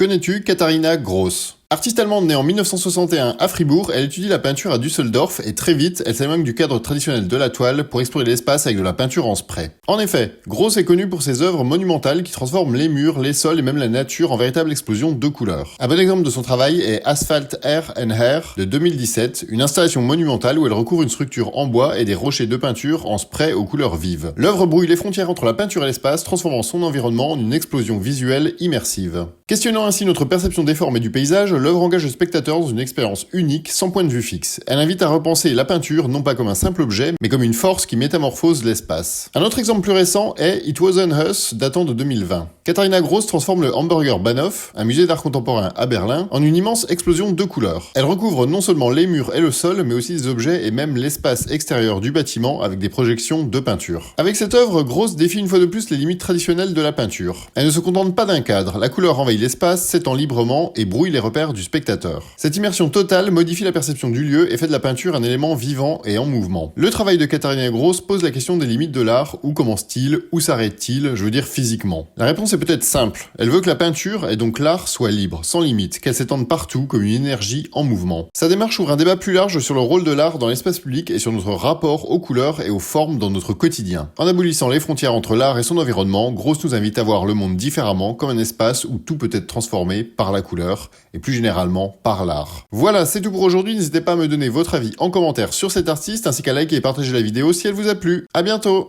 Connais-tu Katharina Gross? Artiste allemande née en 1961 à Fribourg, elle étudie la peinture à Düsseldorf et très vite, elle s'éloigne du cadre traditionnel de la toile pour explorer l'espace avec de la peinture en spray. En effet, Gross est connue pour ses œuvres monumentales qui transforment les murs, les sols et même la nature en véritable explosion de couleurs. Un bon exemple de son travail est Asphalt Air and Hair de 2017, une installation monumentale où elle recouvre une structure en bois et des rochers de peinture en spray aux couleurs vives. L'œuvre brouille les frontières entre la peinture et l'espace, transformant son environnement en une explosion visuelle immersive. Questionnant ainsi notre perception des formes et du paysage, l'œuvre engage le spectateur dans une expérience unique, sans point de vue fixe. Elle invite à repenser la peinture non pas comme un simple objet, mais comme une force qui métamorphose l'espace. Un autre exemple plus récent est It Wasn't Us, datant de 2020. Katharina Gross transforme le Hamburger Bahnhof, un musée d'art contemporain à Berlin, en une immense explosion de couleurs. Elle recouvre non seulement les murs et le sol, mais aussi des objets et même l'espace extérieur du bâtiment avec des projections de peinture. Avec cette œuvre, Gross défie une fois de plus les limites traditionnelles de la peinture. Elle ne se contente pas d'un cadre, la couleur envahit l'espace, s'étend librement et brouille les repères du spectateur. Cette immersion totale modifie la perception du lieu et fait de la peinture un élément vivant et en mouvement. Le travail de Katharina Gross pose la question des limites de l'art, où commence-t-il, où s'arrête-t-il, je veux dire physiquement. La réponse est peut-être simple, elle veut que la peinture et donc l'art soit libre, sans limite, qu'elle s'étende partout comme une énergie en mouvement. Sa démarche ouvre un débat plus large sur le rôle de l'art dans l'espace public et sur notre rapport aux couleurs et aux formes dans notre quotidien. En abolissant les frontières entre l'art et son environnement, Gross nous invite à voir le monde différemment comme un espace où tout peut être transformé par la couleur et plus généralement par l'art. Voilà, c'est tout pour aujourd'hui, n'hésitez pas à me donner votre avis en commentaire sur cet artiste ainsi qu'à liker et partager la vidéo si elle vous a plu. À bientôt!